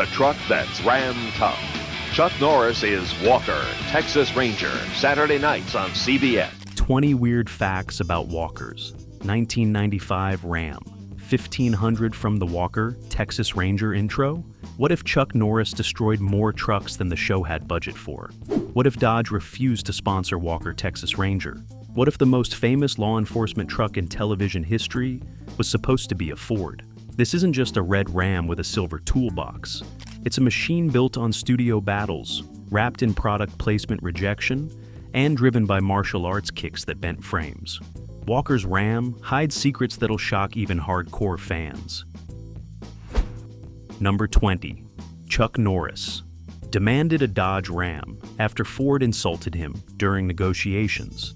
the truck that's Ram tough. Chuck Norris is Walker, Texas Ranger, Saturday nights on CBS. 20 weird facts about Walkers. 1995 Ram. 1500 from the Walker, Texas Ranger intro? What if Chuck Norris destroyed more trucks than the show had budget for? What if Dodge refused to sponsor Walker, Texas Ranger? What if the most famous law enforcement truck in television history was supposed to be a Ford? This isn't just a red Ram with a silver toolbox. It's a machine built on studio battles, wrapped in product placement rejection, and driven by martial arts kicks that bent frames. Walker's Ram hides secrets that'll shock even hardcore fans. Number 20. Chuck Norris demanded a Dodge Ram after Ford insulted him during negotiations.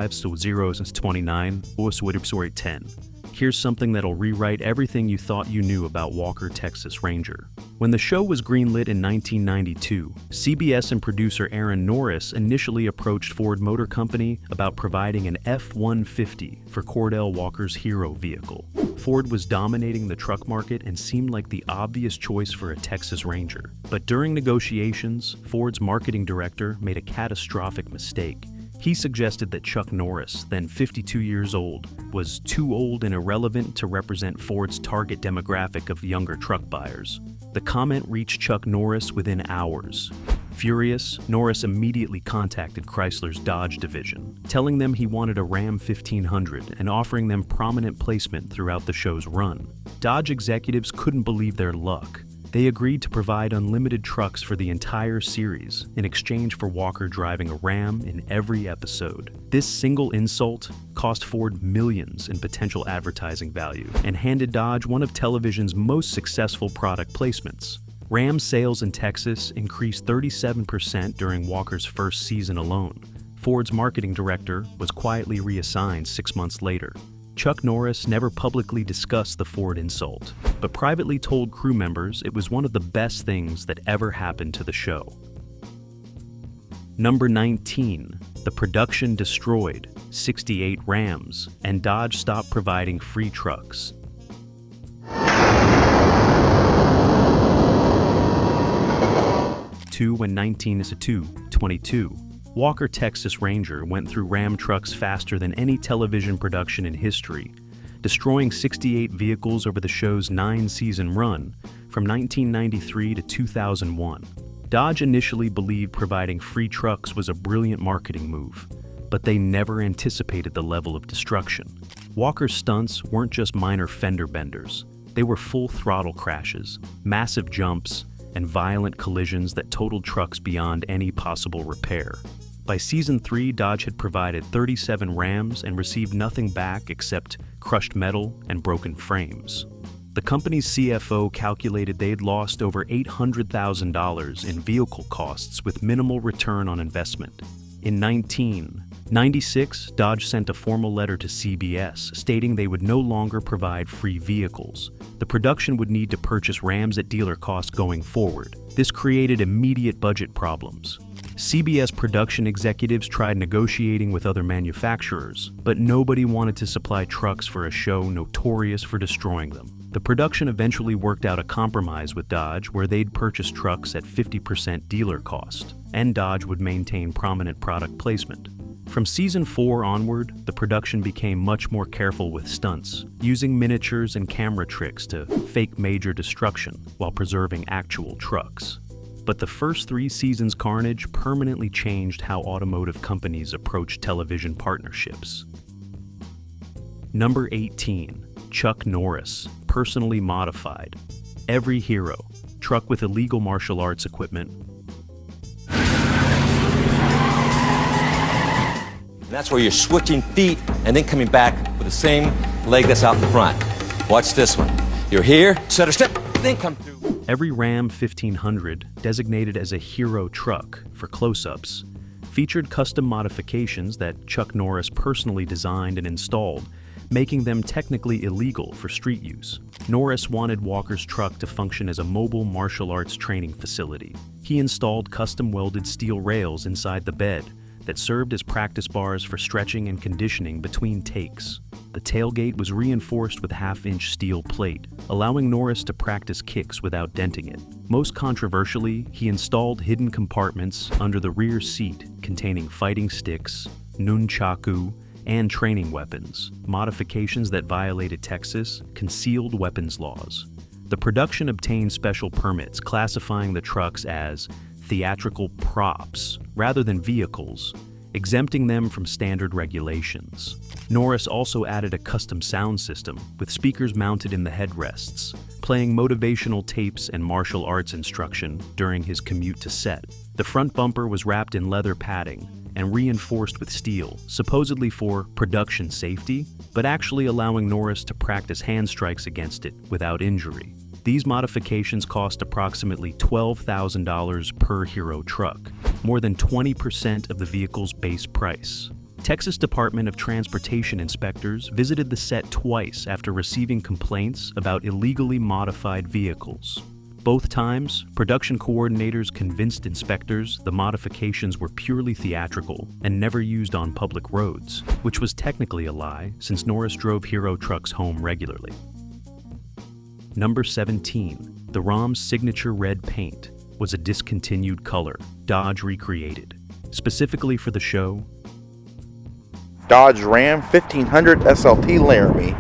So 0 since 29, or 10. Here's something that'll rewrite everything you thought you knew about Walker, Texas Ranger. When the show was greenlit in 1992, CBS and producer Aaron Norris initially approached Ford Motor Company about providing an F-150 for Cordell Walker's hero vehicle. Ford was dominating the truck market and seemed like the obvious choice for a Texas Ranger. But during negotiations, Ford's marketing director made a catastrophic mistake. He suggested that Chuck Norris, then 52 years old, was too old and irrelevant to represent Ford's target demographic of younger truck buyers. The comment reached Chuck Norris within hours. Furious, Norris immediately contacted Chrysler's Dodge division, telling them he wanted a Ram 1500 and offering them prominent placement throughout the show's run. Dodge executives couldn't believe their luck. They agreed to provide unlimited trucks for the entire series in exchange for Walker driving a Ram in every episode. This single insult cost Ford millions in potential advertising value and handed Dodge one of television's most successful product placements. Ram sales in Texas increased 37% during Walker's first season alone. Ford's marketing director was quietly reassigned 6 months later. Chuck Norris never publicly discussed the Ford insult, but privately told crew members it was one of the best things that ever happened to the show. Number 19. The production destroyed 68 Rams, and Dodge stopped providing free trucks. When 19:22. Walker, Texas Ranger went through Ram trucks faster than any television production in history, destroying 68 vehicles over the show's 9-season run from 1993 to 2001. Dodge initially believed providing free trucks was a brilliant marketing move, but they never anticipated the level of destruction. Walker's stunts weren't just minor fender benders. They were full throttle crashes, massive jumps, and violent collisions that totaled trucks beyond any possible repair. By season 3, Dodge had provided 37 Rams and received nothing back except crushed metal and broken frames. The company's CFO calculated they'd lost over $800,000 in vehicle costs with minimal return on investment. In 1996, Dodge sent a formal letter to CBS stating they would no longer provide free vehicles. The production would need to purchase Rams at dealer cost going forward. This created immediate budget problems. CBS production executives tried negotiating with other manufacturers, but nobody wanted to supply trucks for a show notorious for destroying them. The production eventually worked out a compromise with Dodge where they'd purchase trucks at 50% dealer cost, and Dodge would maintain prominent product placement. From season 4 onward, the production became much more careful with stunts, using miniatures and camera tricks to fake major destruction while preserving actual trucks. But the first 3 seasons' carnage permanently changed how automotive companies approach television partnerships. Number 18. Chuck Norris, personally modified. Every hero, truck with illegal martial arts equipment. And that's where you're switching feet and then coming back with the same leg that's out in front. Watch this one. You're here, set a step, then come through. Every Ram 1500, designated as a hero truck for close-ups, featured custom modifications that Chuck Norris personally designed and installed, making them technically illegal for street use. Norris wanted Walker's truck to function as a mobile martial arts training facility. He installed custom-welded steel rails inside the bed that served as practice bars for stretching and conditioning between takes. The tailgate was reinforced with half-inch steel plate, allowing Norris to practice kicks without denting it. Most controversially, he installed hidden compartments under the rear seat containing fighting sticks, nunchaku, and training weapons, modifications that violated Texas concealed weapons laws. The production obtained special permits classifying the trucks as theatrical props rather than vehicles, exempting them from standard regulations. Norris also added a custom sound system with speakers mounted in the headrests, playing motivational tapes and martial arts instruction during his commute to set. The front bumper was wrapped in leather padding and reinforced with steel, supposedly for production safety, but actually allowing Norris to practice hand strikes against it without injury. These modifications cost approximately $12,000 per Hero truck, more than 20% of the vehicle's base price. Texas Department of Transportation inspectors visited the set twice after receiving complaints about illegally modified vehicles. Both times, production coordinators convinced inspectors the modifications were purely theatrical and never used on public roads, which was technically a lie since Norris drove Hero trucks home regularly. Number 17. The Ram's signature red paint was a discontinued color Dodge recreated, specifically for the show. Dodge Ram 1500 SLT Laramie.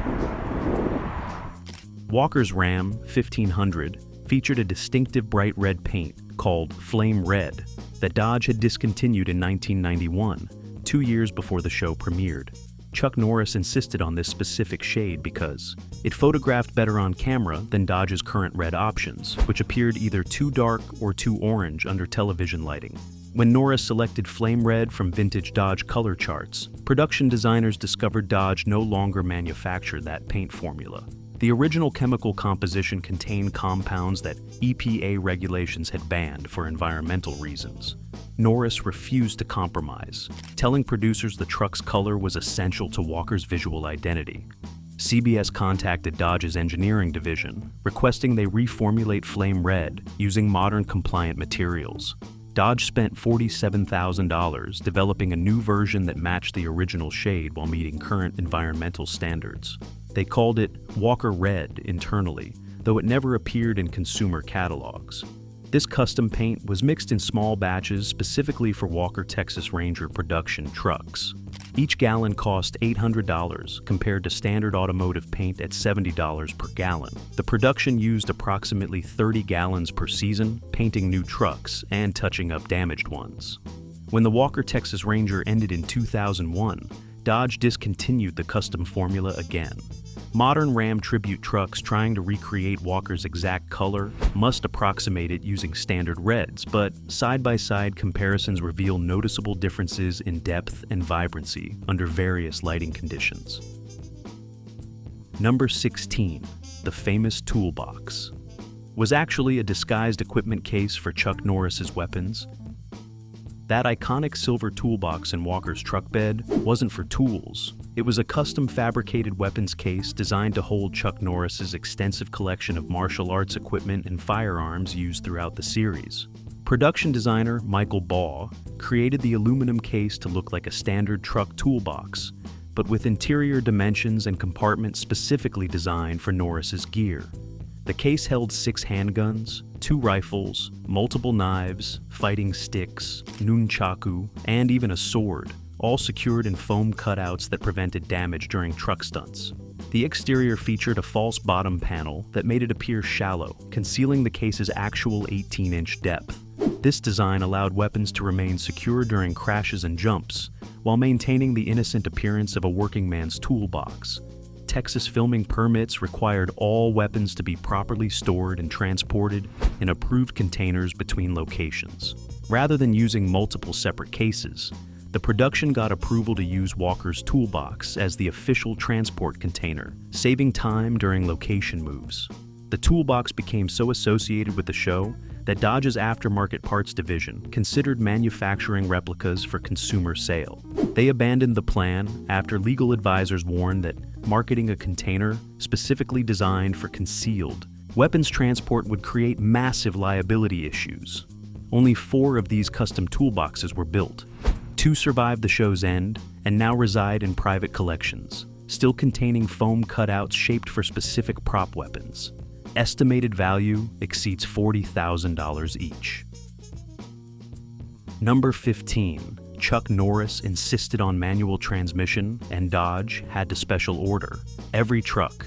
Walker's Ram 1500 featured a distinctive bright red paint called Flame Red that Dodge had discontinued in 1991, 2 years before the show premiered. Chuck Norris insisted on this specific shade because it photographed better on camera than Dodge's current red options, which appeared either too dark or too orange under television lighting. When Norris selected Flame Red from vintage Dodge color charts, production designers discovered Dodge no longer manufactured that paint formula. The original chemical composition contained compounds that EPA regulations had banned for environmental reasons. Norris refused to compromise, telling producers the truck's color was essential to Walker's visual identity. CBS contacted Dodge's engineering division, requesting they reformulate Flame Red using modern compliant materials. Dodge spent $47,000 developing a new version that matched the original shade while meeting current environmental standards. They called it Walker Red internally, though it never appeared in consumer catalogs. This custom paint was mixed in small batches specifically for Walker Texas Ranger production trucks. Each gallon cost $800 compared to standard automotive paint at $70 per gallon. The production used approximately 30 gallons per season, painting new trucks and touching up damaged ones. When the Walker Texas Ranger ended in 2001, Dodge discontinued the custom formula again. Modern Ram tribute trucks trying to recreate Walker's exact color must approximate it using standard reds, but side-by-side comparisons reveal noticeable differences in depth and vibrancy under various lighting conditions. Number 16. The famous toolbox was actually a disguised equipment case for Chuck Norris's weapons. That iconic silver toolbox in Walker's truck bed wasn't for tools. It was a custom fabricated weapons case designed to hold Chuck Norris's extensive collection of martial arts equipment and firearms used throughout the series. Production designer Michael Baugh created the aluminum case to look like a standard truck toolbox, but with interior dimensions and compartments specifically designed for Norris's gear. The case held 6 handguns, 2 rifles, multiple knives, fighting sticks, nunchaku, and even a sword, all secured in foam cutouts that prevented damage during truck stunts. The exterior featured a false bottom panel that made it appear shallow, concealing the case's actual 18-inch depth. This design allowed weapons to remain secure during crashes and jumps, while maintaining the innocent appearance of a working man's toolbox. Texas filming permits required all weapons to be properly stored and transported in approved containers between locations. Rather than using multiple separate cases, the production got approval to use Walker's toolbox as the official transport container, saving time during location moves. The toolbox became so associated with the show that Dodge's aftermarket parts division considered manufacturing replicas for consumer sale. They abandoned the plan after legal advisors warned that marketing a container specifically designed for concealed weapons transport would create massive liability issues. Only 4 of these custom toolboxes were built. 2 survived the show's end and now reside in private collections, still containing foam cutouts shaped for specific prop weapons. Estimated value exceeds $40,000 each. Number 15. Chuck Norris insisted on manual transmission, and Dodge had to special order every truck.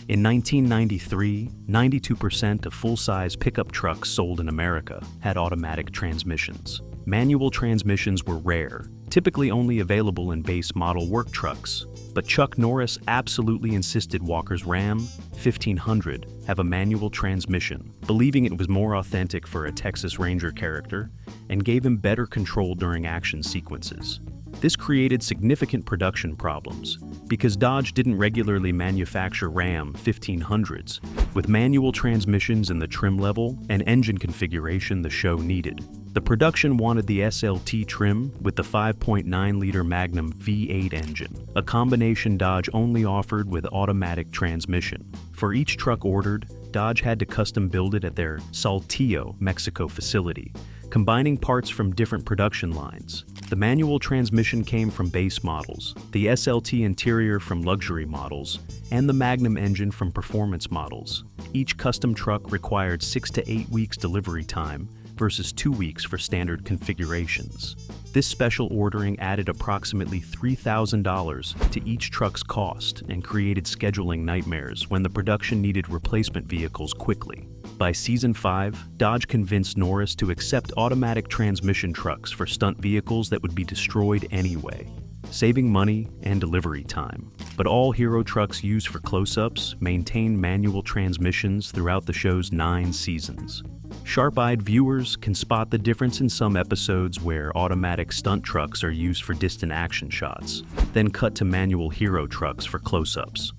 In 1993, 92% of full-size pickup trucks sold in America had automatic transmissions. Manual transmissions were rare, typically only available in base model work trucks. But Chuck Norris absolutely insisted Walker's Ram 1500 have a manual transmission, believing it was more authentic for a Texas Ranger character and gave him better control during action sequences. This created significant production problems because Dodge didn't regularly manufacture Ram 1500s with manual transmissions in the trim level and engine configuration the show needed. The production wanted the SLT trim with the 5.9-liter Magnum V8 engine, a combination Dodge only offered with automatic transmission. For each truck ordered, Dodge had to custom build it at their Saltillo, Mexico facility, combining parts from different production lines. The manual transmission came from base models, the SLT interior from luxury models, and the Magnum engine from performance models. Each custom truck required 6 to 8 weeks delivery time versus 2 weeks for standard configurations. This special ordering added approximately $3,000 to each truck's cost and created scheduling nightmares when the production needed replacement vehicles quickly. By season 5, Dodge convinced Norris to accept automatic transmission trucks for stunt vehicles that would be destroyed anyway, saving money and delivery time. But all hero trucks used for close-ups maintain manual transmissions throughout the show's 9 seasons. Sharp-eyed viewers can spot the difference in some episodes where automatic stunt trucks are used for distant action shots, then cut to manual hero trucks for close-ups.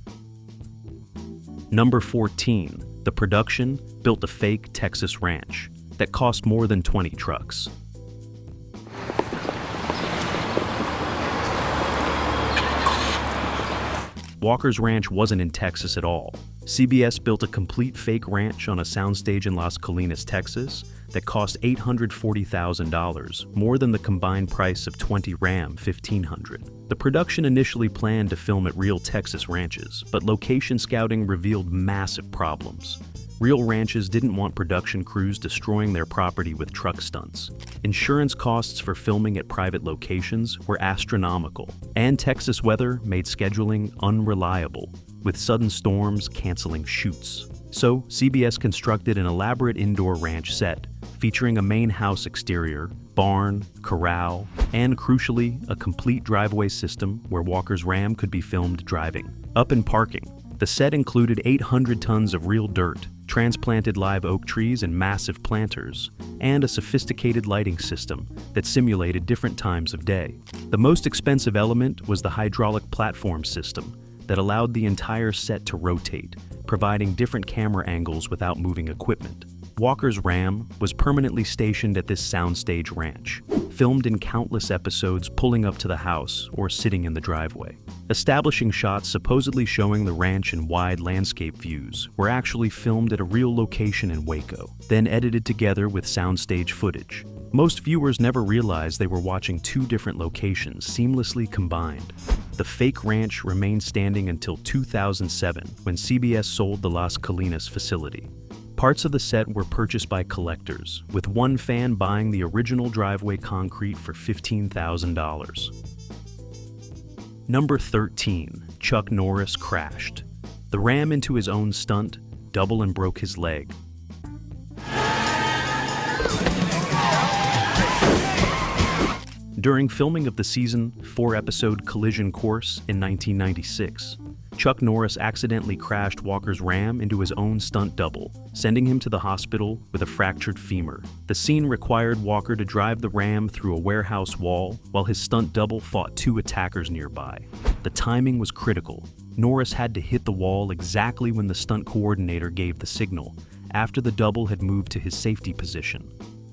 Number 14. The production built a fake Texas ranch that cost more than 20 trucks. Walker's Ranch wasn't in Texas at all. CBS built a complete fake ranch on a soundstage in Las Colinas, Texas, that cost $840,000, more than the combined price of 20 Ram 1500. The production initially planned to film at real Texas ranches, but location scouting revealed massive problems. Real ranches didn't want production crews destroying their property with truck stunts. Insurance costs for filming at private locations were astronomical, and Texas weather made scheduling unreliable, with sudden storms canceling shoots. So, CBS constructed an elaborate indoor ranch set, featuring a main house exterior, barn, corral, and crucially, a complete driveway system where Walker's Ram could be filmed driving. Up and parking. The set included 800 tons of real dirt, transplanted live oak trees and massive planters, and a sophisticated lighting system that simulated different times of day. The most expensive element was the hydraulic platform system that allowed the entire set to rotate, providing different camera angles without moving equipment. Walker's Ram was permanently stationed at this soundstage ranch, filmed in countless episodes pulling up to the house or sitting in the driveway. Establishing shots supposedly showing the ranch in wide landscape views were actually filmed at a real location in Waco, then edited together with soundstage footage. Most viewers never realized they were watching 2 different locations seamlessly combined. The fake ranch remained standing until 2007 when CBS sold the Las Colinas facility. Parts of the set were purchased by collectors, with one fan buying the original driveway concrete for $15,000. Number 13. Chuck Norris crashed. The Ram into his own stunt, double and broke his leg. During filming of the season 4-episode Collision Course in 1996, Chuck Norris accidentally crashed Walker's Ram into his own stunt double, sending him to the hospital with a fractured femur. The scene required Walker to drive the Ram through a warehouse wall while his stunt double fought 2 attackers nearby. The timing was critical. Norris had to hit the wall exactly when the stunt coordinator gave the signal, after the double had moved to his safety position.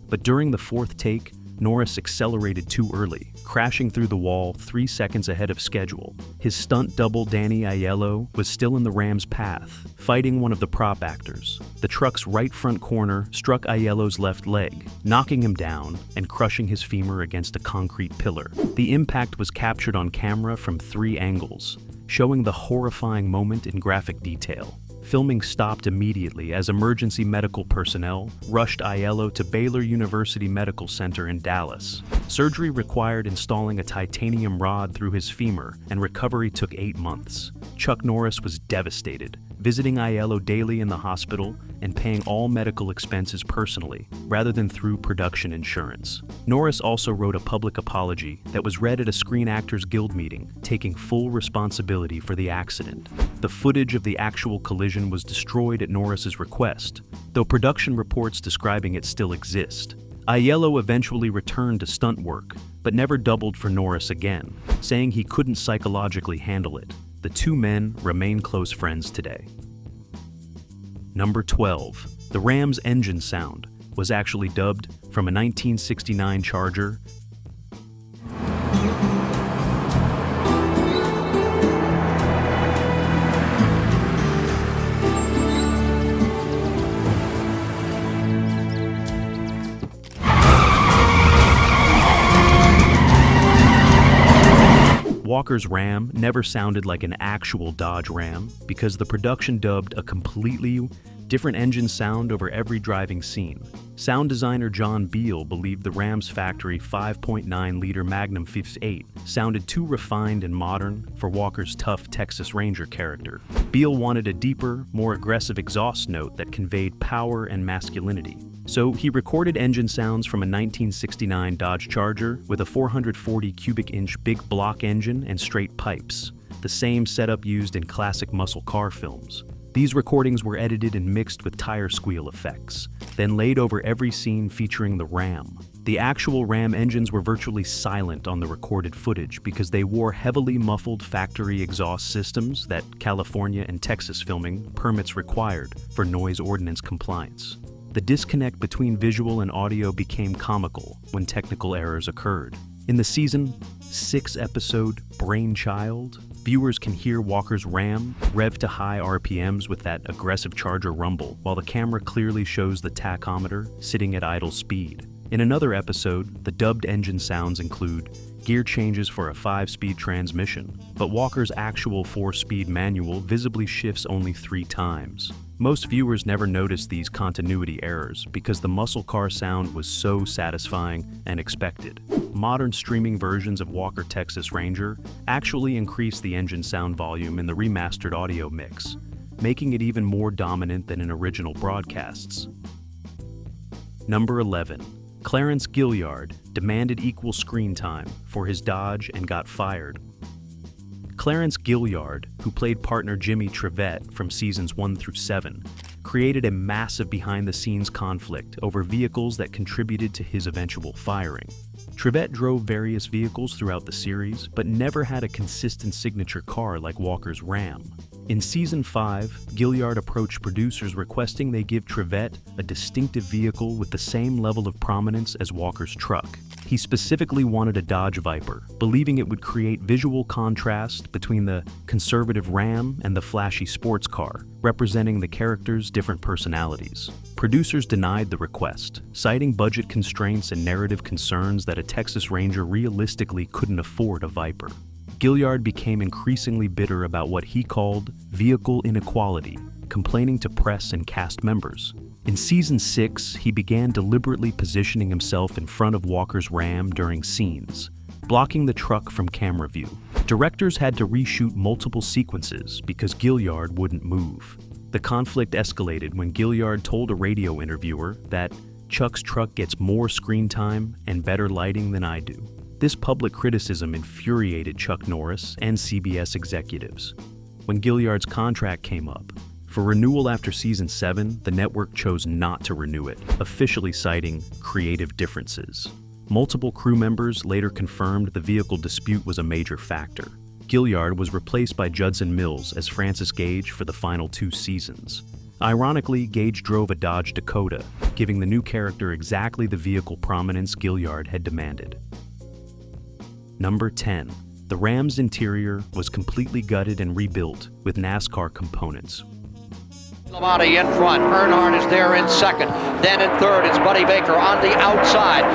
But during the 4th take, Norris accelerated too early, crashing through the wall 3 seconds ahead of schedule. His stunt double Danny Aiello was still in the Rams' path, fighting one of the prop actors. The truck's right front corner struck Aiello's left leg, knocking him down and crushing his femur against a concrete pillar. The impact was captured on camera from 3 angles, showing the horrifying moment in graphic detail. Filming stopped immediately as emergency medical personnel rushed Aiello to Baylor University Medical Center in Dallas. Surgery required installing a titanium rod through his femur, and recovery took 8 months. Chuck Norris was devastated, visiting Aiello daily in the hospital and paying all medical expenses personally, rather than through production insurance. Norris also wrote a public apology that was read at a Screen Actors Guild meeting, taking full responsibility for the accident. The footage of the actual collision was destroyed at Norris's request, though production reports describing it still exist. Aiello eventually returned to stunt work, but never doubled for Norris again, saying he couldn't psychologically handle it. The 2 men remain close friends today. Number 12. The Rams' engine sound was actually dubbed from a 1969 Charger. Walker's Ram never sounded like an actual Dodge Ram because the production dubbed a completely different engine sound over every driving scene. Sound designer John Beal believed the Ram's factory 5.9-liter Magnum 58 sounded too refined and modern for Walker's tough Texas Ranger character. Beal wanted a deeper, more aggressive exhaust note that conveyed power and masculinity. So he recorded engine sounds from a 1969 Dodge Charger with a 440 cubic inch big block engine and straight pipes, the same setup used in classic muscle car films. These recordings were edited and mixed with tire squeal effects, then laid over every scene featuring the Ram. The actual Ram engines were virtually silent on the recorded footage because they wore heavily muffled factory exhaust systems that California and Texas filming permits required for noise ordinance compliance. The disconnect between visual and audio became comical when technical errors occurred. In the season 6 episode Brainchild, viewers can hear Walker's Ram rev to high RPMs with that aggressive Charger rumble, while the camera clearly shows the tachometer sitting at idle speed. In another episode, the dubbed engine sounds include gear changes for a 5-speed transmission, but Walker's actual 4-speed manual visibly shifts only 3 times. Most viewers never noticed these continuity errors because the muscle car sound was so satisfying and expected. Modern streaming versions of Walker Texas Ranger actually increase the engine sound volume in the remastered audio mix, making it even more dominant than in original broadcasts. Number 11. Clarence Gilliard demanded equal screen time for his Dodge and got fired. Clarence Gilliard, who played partner Jimmy Trivette from seasons 1 through 7, created a massive behind-the-scenes conflict over vehicles that contributed to his eventual firing. Trivette drove various vehicles throughout the series, but never had a consistent signature car like Walker's Ram. In Season 5, Gilliard approached producers requesting they give Trivette a distinctive vehicle with the same level of prominence as Walker's truck. He specifically wanted a Dodge Viper, believing it would create visual contrast between the conservative Ram and the flashy sports car, representing the characters' different personalities. Producers denied the request, citing budget constraints and narrative concerns that a Texas Ranger realistically couldn't afford a Viper. Gilliard became increasingly bitter about what he called vehicle inequality, complaining to press and cast members. In Season 6, he began deliberately positioning himself in front of Walker's Ram during scenes, blocking the truck from camera view. Directors had to reshoot multiple sequences because Gilliard wouldn't move. The conflict escalated when Gilliard told a radio interviewer that Chuck's truck gets more screen time and better lighting than I do. This public criticism infuriated Chuck Norris and CBS executives. When Gilliard's contract came up, for renewal after Season 7, the network chose not to renew it, officially citing creative differences. Multiple crew members later confirmed the vehicle dispute was a major factor. Gilliard was replaced by Judson Mills as Francis Gage for the final 2 seasons. Ironically, Gage drove a Dodge Dakota, giving the new character exactly the vehicle prominence Gilliard had demanded. Number 10. The Ram's interior was completely gutted and rebuilt with NASCAR components. Lamati in front, Earnhardt is there in second, then in third it's Buddy Baker on the outside.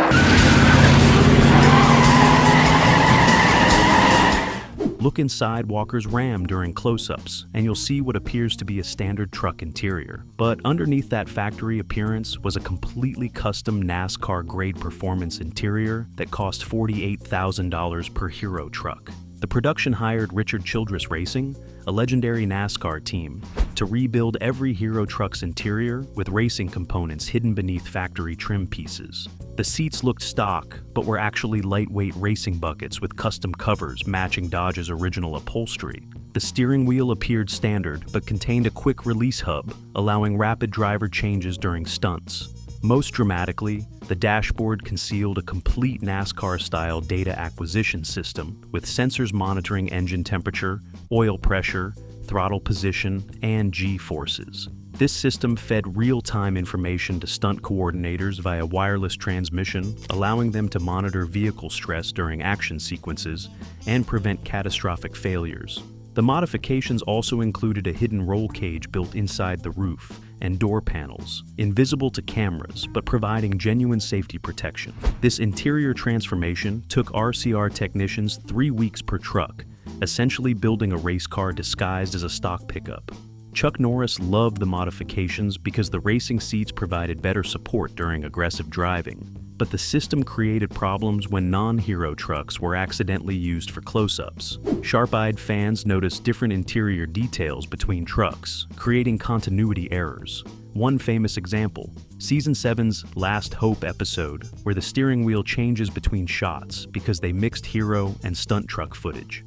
Look inside Walker's Ram during close-ups, and you'll see what appears to be a standard truck interior. But underneath that factory appearance was a completely custom NASCAR-grade performance interior that cost $48,000 per hero truck. The production hired Richard Childress Racing, a legendary NASCAR team, to rebuild every hero truck's interior with racing components hidden beneath factory trim pieces. The seats looked stock, but were actually lightweight racing buckets with custom covers matching Dodge's original upholstery. The steering wheel appeared standard, but contained a quick release hub, allowing rapid driver changes during stunts. Most dramatically, the dashboard concealed a complete NASCAR-style data acquisition system with sensors monitoring engine temperature, oil pressure, throttle position, and G-forces. This system fed real-time information to stunt coordinators via wireless transmission, allowing them to monitor vehicle stress during action sequences and prevent catastrophic failures. The modifications also included a hidden roll cage built inside the roof and door panels, invisible to cameras but providing genuine safety protection. This interior transformation took RCR technicians 3 weeks per truck, essentially building a race car disguised as a stock pickup. Chuck Norris loved the modifications because the racing seats provided better support during aggressive driving. But the system created problems when non-hero trucks were accidentally used for close-ups. Sharp-eyed fans noticed different interior details between trucks, creating continuity errors. One famous example, Season 7's Last Hope episode, where the steering wheel changes between shots because they mixed hero and stunt truck footage.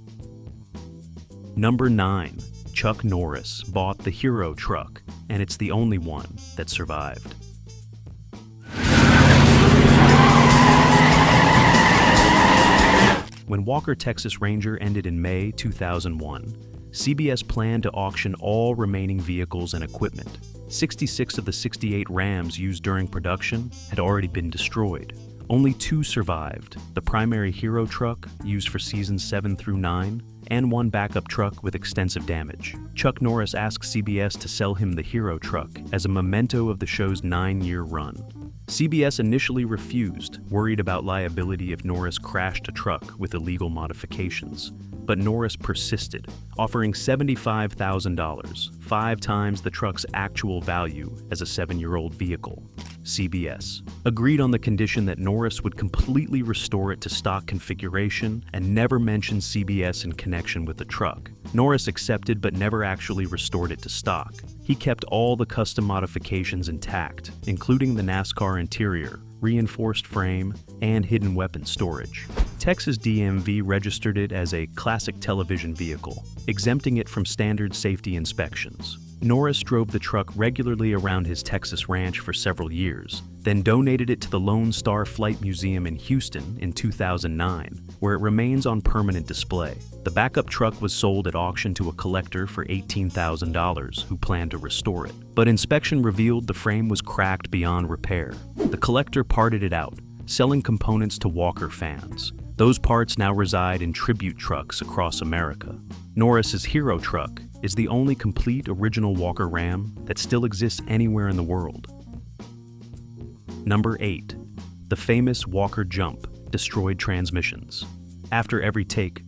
Number 9. Chuck Norris bought the hero truck, and it's the only one that survived. When Walker Texas Ranger ended in May 2001, CBS planned to auction all remaining vehicles and equipment. 66 of the 68 Rams used during production had already been destroyed. Only 2 survived, the primary hero truck used for seasons 7 through 9, and one backup truck with extensive damage. Chuck Norris asked CBS to sell him the hero truck as a memento of the show's 9-year run. CBS initially refused, worried about liability if Norris crashed a truck with illegal modifications. But Norris persisted, offering $75,000, 5 times the truck's actual value as a 7-year-old vehicle. CBS agreed on the condition that Norris would completely restore it to stock configuration and never mention CBS in connection with the truck. Norris accepted but never actually restored it to stock. He kept all the custom modifications intact, including the NASCAR interior, reinforced frame, and hidden weapon storage. Texas DMV registered it as a classic television vehicle, exempting it from standard safety inspections. Norris drove the truck regularly around his Texas ranch for several years, then donated it to the Lone Star Flight Museum in Houston in 2009, where it remains on permanent display. The backup truck was sold at auction to a collector for $18,000 who planned to restore it. But inspection revealed the frame was cracked beyond repair. The collector parted it out, selling components to Walker fans. Those parts now reside in tribute trucks across America. Norris's hero truck is the only complete original Walker Ram that still exists anywhere in the world. Number 8. The famous Walker Jump destroyed transmissions. After every take,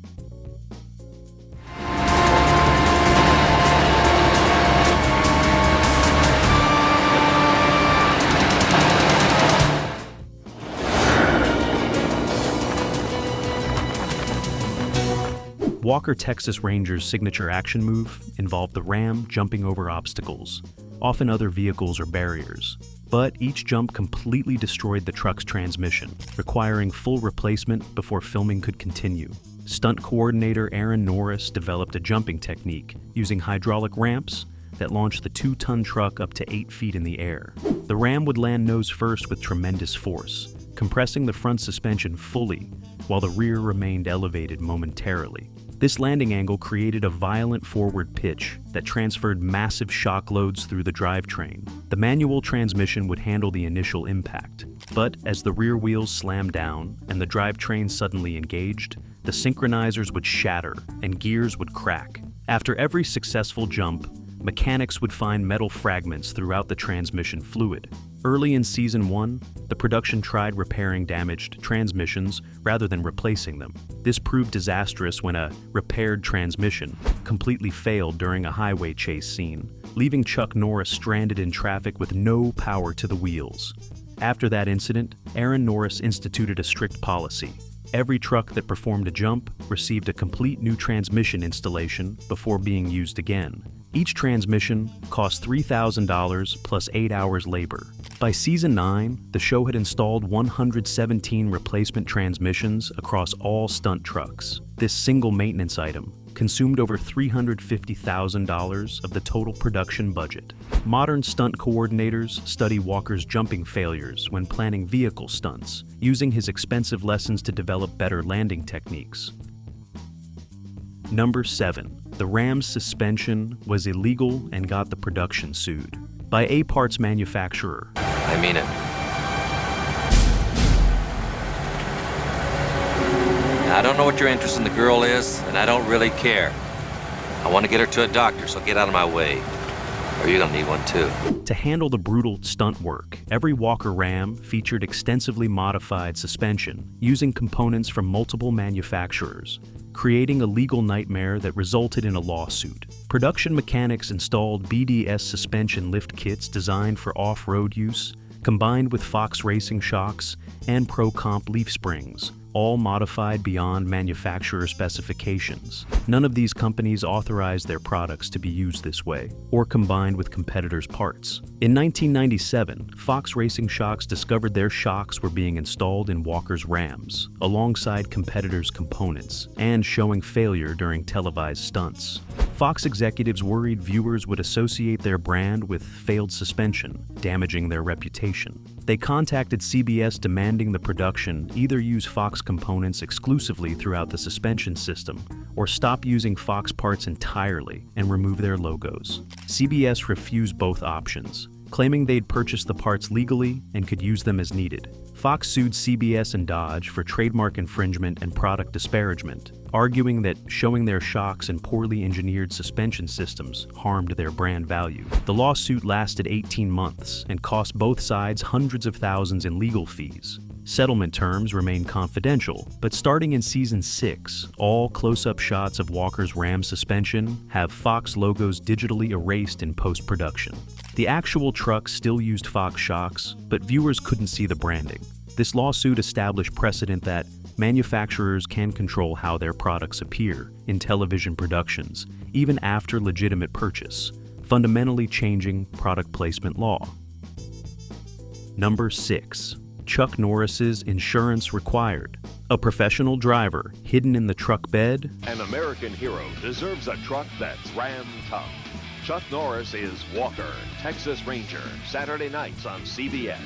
Walker Texas Ranger's signature action move involved the Ram jumping over obstacles, often other vehicles or barriers. But each jump completely destroyed the truck's transmission, requiring full replacement before filming could continue. Stunt coordinator Aaron Norris developed a jumping technique using hydraulic ramps that launched the 2-ton truck up to 8 feet in the air. The Ram would land nose first with tremendous force, compressing the front suspension fully, while the rear remained elevated momentarily. This landing angle created a violent forward pitch that transferred massive shock loads through the drivetrain. The manual transmission would handle the initial impact, but as the rear wheels slammed down and the drivetrain suddenly engaged, the synchronizers would shatter and gears would crack. After every successful jump, mechanics would find metal fragments throughout the transmission fluid. Early in Season 1, the production tried repairing damaged transmissions rather than replacing them. This proved disastrous when a repaired transmission completely failed during a highway chase scene, leaving Chuck Norris stranded in traffic with no power to the wheels. After that incident, Aaron Norris instituted a strict policy. Every truck that performed a jump received a complete new transmission installation before being used again. Each transmission cost $3,000 plus 8 hours labor. By Season 9, the show had installed 117 replacement transmissions across all stunt trucks. This single maintenance item consumed over $350,000 of the total production budget. Modern stunt coordinators study Walker's jumping failures when planning vehicle stunts, using his expensive lessons to develop better landing techniques. Number 7. The Ram's suspension was illegal and got the production sued. By a parts manufacturer. I mean it. Now, I don't know what your interest in the girl is, and I don't really care. I want to get her to a doctor, so get out of my way. Or you're gonna need one too. To handle the brutal stunt work, every Walker Ram featured extensively modified suspension, using components from multiple manufacturers, creating a legal nightmare that resulted in a lawsuit. Production mechanics installed BDS suspension lift kits designed for off-road use, combined with Fox Racing shocks and Pro Comp leaf springs, all modified beyond manufacturer specifications. None of these companies authorized their products to be used this way, or combined with competitors' parts. In 1997, Fox Racing Shocks discovered their shocks were being installed in Walker's Rams, alongside competitors' components, and showing failure during televised stunts. Fox executives worried viewers would associate their brand with failed suspension, damaging their reputation. They contacted CBS demanding the production either use Fox components exclusively throughout the suspension system, or stop using Fox parts entirely and remove their logos. CBS refused both options, claiming they'd purchased the parts legally and could use them as needed. Fox sued CBS and Dodge for trademark infringement and product disparagement, arguing that showing their shocks and poorly engineered suspension systems harmed their brand value. The lawsuit lasted 18 months and cost both sides hundreds of thousands in legal fees. Settlement terms remain confidential, but starting in Season 6, all close-up shots of Walker's Ram suspension have Fox logos digitally erased in post-production. The actual truck still used Fox shocks, but viewers couldn't see the branding. This lawsuit established precedent that manufacturers can control how their products appear in television productions, even after legitimate purchase, fundamentally changing product placement law. Number 6. Chuck Norris's insurance required. A professional driver hidden in the truck bed. An American hero deserves a truck that's Ram tough. Chuck Norris is Walker, Texas Ranger, Saturday nights on CBS.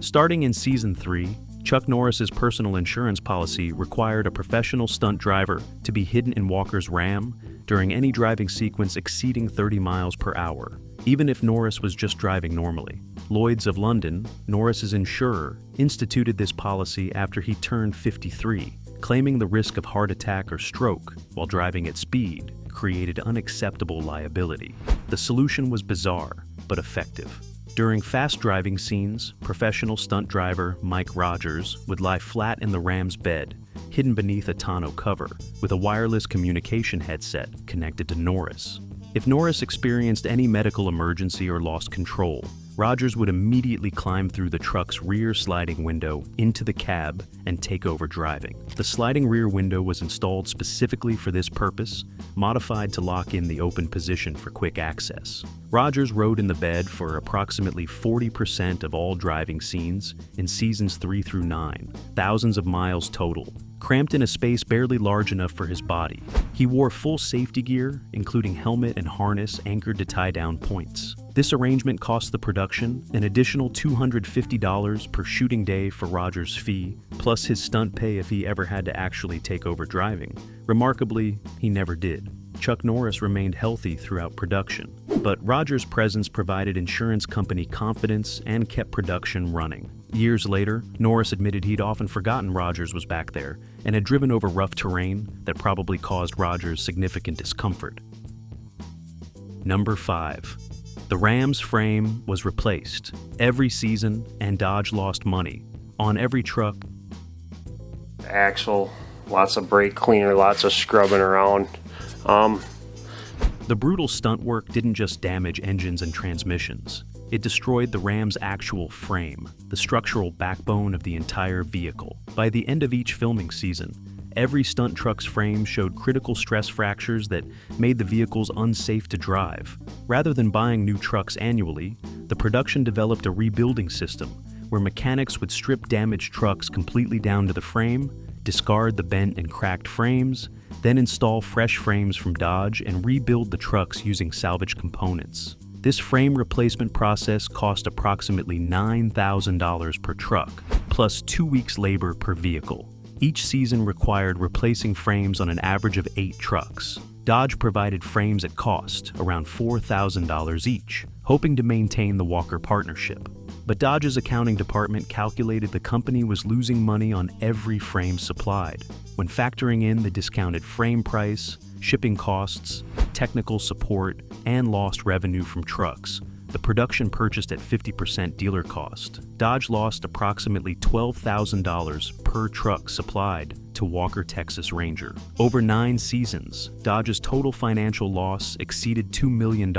Starting in Season 3, Chuck Norris's personal insurance policy required a professional stunt driver to be hidden in Walker's Ram during any driving sequence exceeding 30 miles per hour, even if Norris was just driving normally. Lloyd's of London, Norris's insurer, instituted this policy after he turned 53, claiming the risk of heart attack or stroke while driving at speed created unacceptable liability. The solution was bizarre, but effective. During fast driving scenes, professional stunt driver Mike Rogers would lie flat in the Ram's bed, hidden beneath a tonneau cover, with a wireless communication headset connected to Norris. If Norris experienced any medical emergency or lost control, Rogers would immediately climb through the truck's rear sliding window into the cab and take over driving. The sliding rear window was installed specifically for this purpose, modified to lock in the open position for quick access. Rogers rode in the bed for approximately 40% of all driving scenes in Seasons 3 through 9, thousands of miles total, cramped in a space barely large enough for his body. He wore full safety gear, including helmet and harness anchored to tie-down points. This arrangement cost the production an additional $250 per shooting day for Rogers' fee, plus his stunt pay if he ever had to actually take over driving. Remarkably, he never did. Chuck Norris remained healthy throughout production, but Rogers' presence provided insurance company confidence and kept production running. Years later, Norris admitted he'd often forgotten Rogers was back there and had driven over rough terrain that probably caused Rogers significant discomfort. Number 5. The Ram's frame was replaced every season, and Dodge lost money on every truck. Axle, lots of brake cleaner, lots of scrubbing around. The brutal stunt work didn't just damage engines and transmissions. It destroyed the Ram's actual frame, the structural backbone of the entire vehicle. By the end of each filming season, every stunt truck's frame showed critical stress fractures that made the vehicles unsafe to drive. Rather than buying new trucks annually, the production developed a rebuilding system where mechanics would strip damaged trucks completely down to the frame, discard the bent and cracked frames, then install fresh frames from Dodge and rebuild the trucks using salvage components. This frame replacement process cost approximately $9,000 per truck, plus 2 weeks' labor per vehicle. Each season required replacing frames on an average of 8 trucks. Dodge provided frames at cost, around $4,000 each, hoping to maintain the Walker partnership. But Dodge's accounting department calculated the company was losing money on every frame supplied. When factoring in the discounted frame price, shipping costs, technical support, and lost revenue from trucks, the production purchased at 50% dealer cost, Dodge lost approximately $12,000 per truck supplied to Walker Texas Ranger. Over 9 seasons, Dodge's total financial loss exceeded $2 million.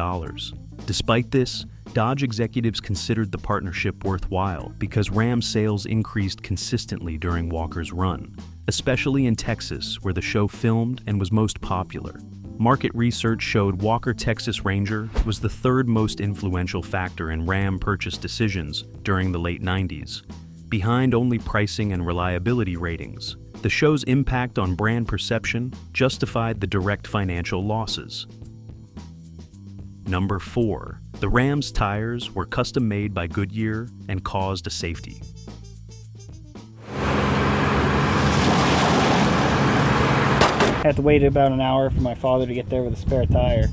Despite this, Dodge executives considered the partnership worthwhile because Ram sales increased consistently during Walker's run, especially in Texas, where the show filmed and was most popular. Market research showed Walker Texas Ranger was the 3rd most influential factor in Ram purchase decisions during the late 90s, behind only pricing and reliability ratings. The show's impact on brand perception justified the direct financial losses. Number 4. The Ram's tires were custom made by Goodyear and caused a safety. Had to wait about an hour for my father to get there with a spare tire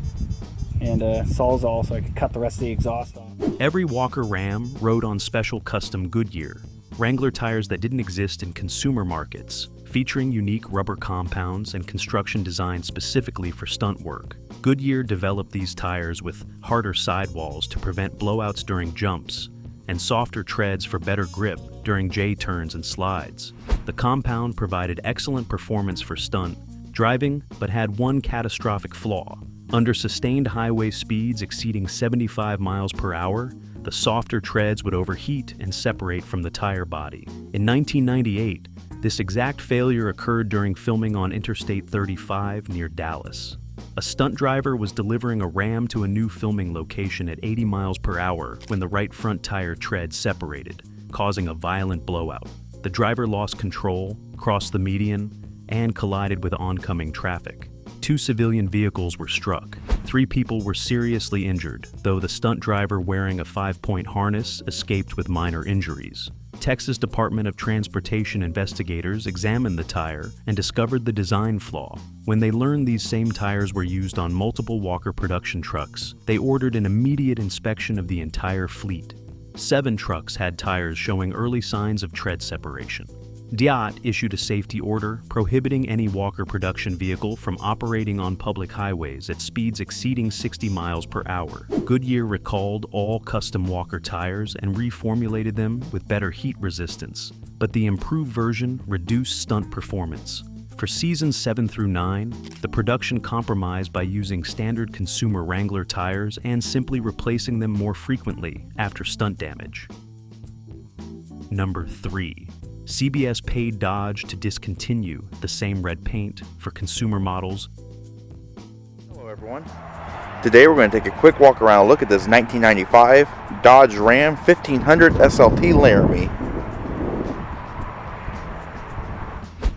and a Sawzall so I could cut the rest of the exhaust off. Every Walker Ram rode on special custom Goodyear, Wrangler tires that didn't exist in consumer markets, featuring unique rubber compounds and construction designed specifically for stunt work. Goodyear developed these tires with harder sidewalls to prevent blowouts during jumps, and softer treads for better grip during J-turns and slides. The compound provided excellent performance for stunt driving, but had one catastrophic flaw. Under sustained highway speeds exceeding 75 miles per hour, the softer treads would overheat and separate from the tire body. In 1998, this exact failure occurred during filming on Interstate 35 near Dallas. A stunt driver was delivering a Ram to a new filming location at 80 miles per hour when the right front tire tread separated, causing a violent blowout. The driver lost control, crossed the median, and collided with oncoming traffic. 2 civilian vehicles were struck. 3 people were seriously injured, though the stunt driver wearing a 5-point harness escaped with minor injuries. Texas Department of Transportation investigators examined the tire and discovered the design flaw. When they learned these same tires were used on multiple Walker production trucks, they ordered an immediate inspection of the entire fleet. 7 trucks had tires showing early signs of tread separation. DIAT issued a safety order prohibiting any Walker production vehicle from operating on public highways at speeds exceeding 60 miles per hour. Goodyear recalled all custom Walker tires and reformulated them with better heat resistance, but the improved version reduced stunt performance. For seasons 7 through 9, the production compromised by using standard consumer Wrangler tires and simply replacing them more frequently after stunt damage. Number 3. CBS paid Dodge to discontinue the same red paint for consumer models. Hello everyone. Today we're going to take a quick walk around and look at this 1995 Dodge Ram 1500 SLT Laramie.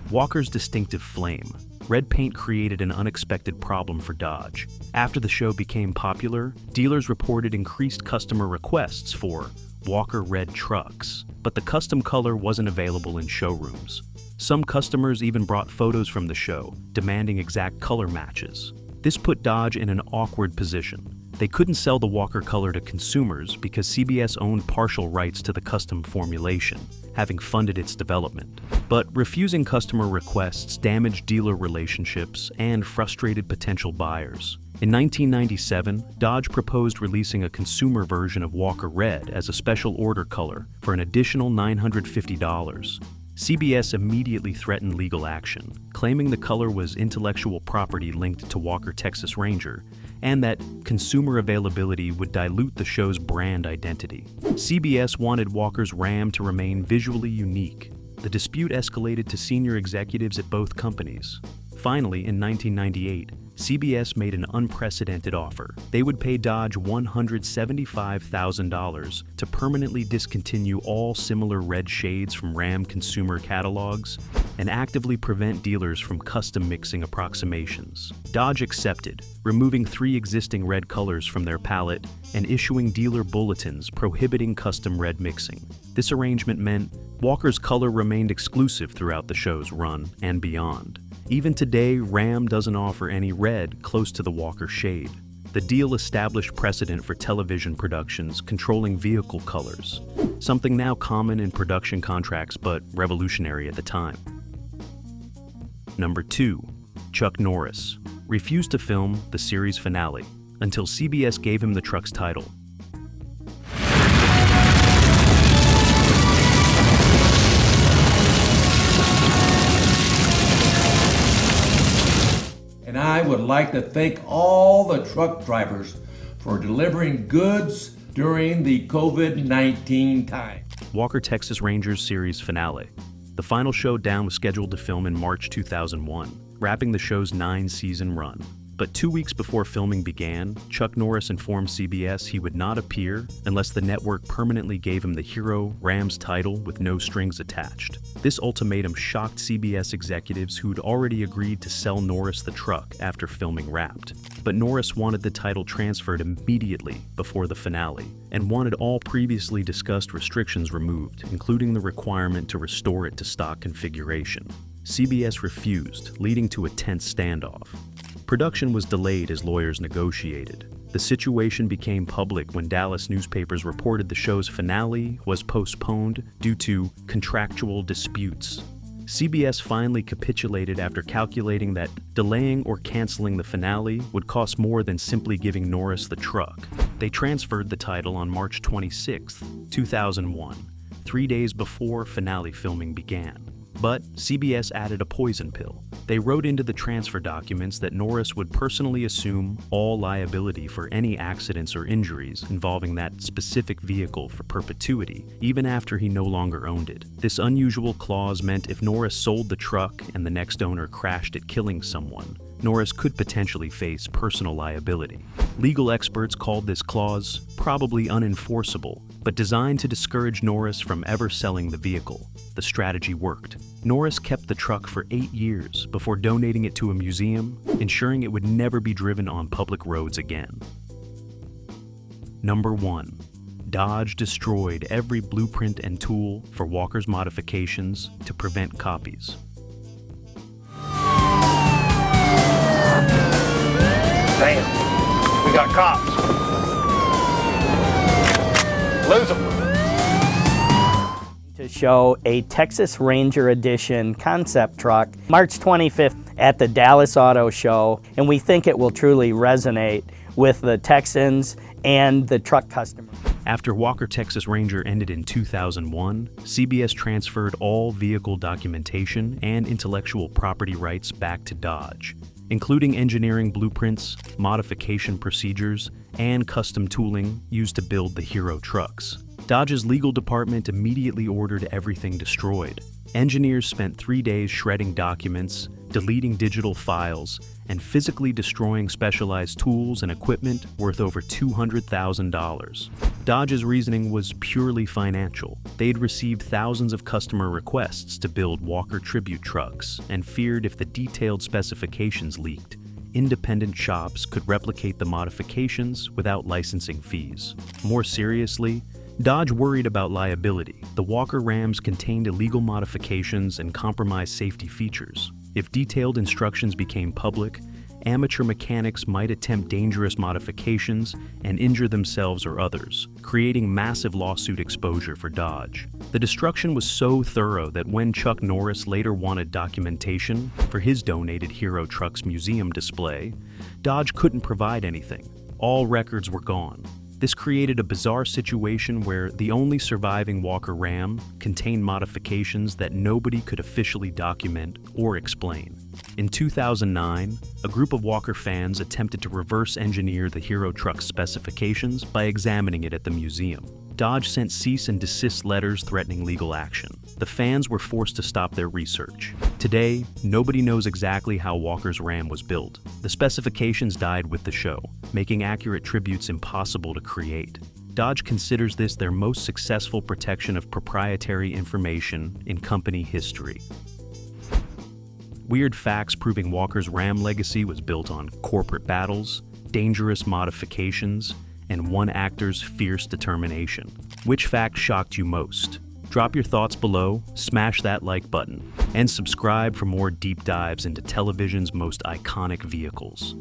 Walker's distinctive flame, red paint created an unexpected problem for Dodge. After the show became popular, dealers reported increased customer requests for Walker red trucks, but the custom color wasn't available in showrooms. Some customers even brought photos from the show, demanding exact color matches. This put Dodge in an awkward position. They couldn't sell the Walker color to consumers because CBS owned partial rights to the custom formulation, having funded its development. But refusing customer requests damaged dealer relationships and frustrated potential buyers. In 1997, Dodge proposed releasing a consumer version of Walker Red as a special order color for an additional $950. CBS immediately threatened legal action, claiming the color was intellectual property linked to Walker Texas Ranger, and that consumer availability would dilute the show's brand identity. CBS wanted Walker's Ram to remain visually unique. The dispute escalated to senior executives at both companies. Finally, in 1998, CBS made an unprecedented offer. They would pay Dodge $175,000 to permanently discontinue all similar red shades from Ram consumer catalogs and actively prevent dealers from custom mixing approximations. Dodge accepted, removing 3 existing red colors from their palette and issuing dealer bulletins prohibiting custom red mixing. This arrangement meant Walker's color remained exclusive throughout the show's run and beyond. Even today, Ram doesn't offer any red close to the Walker shade. The deal established precedent for television productions controlling vehicle colors, something now common in production contracts but revolutionary at the time. Number 2. Chuck Norris refused to film the series finale until CBS gave him the truck's title. And I would like to thank all the truck drivers for delivering goods during the COVID-19 time. Walker Texas Rangers series finale. The final showdown was scheduled to film in March 2001, wrapping the show's 9-season run. But 2 weeks before filming began, Chuck Norris informed CBS he would not appear unless the network permanently gave him the Hero Rams title with no strings attached. This ultimatum shocked CBS executives who'd already agreed to sell Norris the truck after filming wrapped. But Norris wanted the title transferred immediately before the finale and wanted all previously discussed restrictions removed, including the requirement to restore it to stock configuration. CBS refused, leading to a tense standoff. Production was delayed as lawyers negotiated. The situation became public when Dallas newspapers reported the show's finale was postponed due to contractual disputes. CBS finally capitulated after calculating that delaying or canceling the finale would cost more than simply giving Norris the truck. They transferred the title on March 26, 2001, 3 days before finale filming began. But CBS added a poison pill. They wrote into the transfer documents that Norris would personally assume all liability for any accidents or injuries involving that specific vehicle for perpetuity, even after he no longer owned it. This unusual clause meant if Norris sold the truck and the next owner crashed it killing someone, Norris could potentially face personal liability. Legal experts called this clause probably unenforceable, but designed to discourage Norris from ever selling the vehicle. The strategy worked. Norris kept the truck for 8 years before donating it to a museum, ensuring it would never be driven on public roads again. Number 1. Dodge destroyed every blueprint and tool for Walker's modifications to prevent copies. Damn, we got cops. Lose them. To show a Texas Ranger Edition concept truck March 25th at the Dallas Auto Show, and we think it will truly resonate with the Texans and the truck customers. After Walker Texas Ranger ended in 2001, CBS transferred all vehicle documentation and intellectual property rights back to Dodge, including engineering blueprints, modification procedures, and custom tooling used to build the Hero trucks. Dodge's legal department immediately ordered everything destroyed. Engineers spent 3 days shredding documents, deleting digital files, and physically destroying specialized tools and equipment worth over $200,000. Dodge's reasoning was purely financial. They'd received thousands of customer requests to build Walker tribute trucks and feared if the detailed specifications leaked, independent shops could replicate the modifications without licensing fees. More seriously, Dodge worried about liability. The Walker Rams contained illegal modifications and compromised safety features. If detailed instructions became public, amateur mechanics might attempt dangerous modifications and injure themselves or others, creating massive lawsuit exposure for Dodge. The destruction was so thorough that when Chuck Norris later wanted documentation for his donated Hero Trucks museum display, Dodge couldn't provide anything. All records were gone. This created a bizarre situation where the only surviving Walker Ram contained modifications that nobody could officially document or explain. In 2009, a group of Walker fans attempted to reverse engineer the Hero Truck's specifications by examining it at the museum. Dodge sent cease and desist letters threatening legal action. The fans were forced to stop their research. Today, nobody knows exactly how Walker's Ram was built. The specifications died with the show, making accurate tributes impossible to create. Dodge considers this their most successful protection of proprietary information in company history. Weird facts proving Walker's Ram legacy was built on corporate battles, dangerous modifications, and one actor's fierce determination. Which fact shocked you most? Drop your thoughts below, smash that like button, and subscribe for more deep dives into television's most iconic vehicles.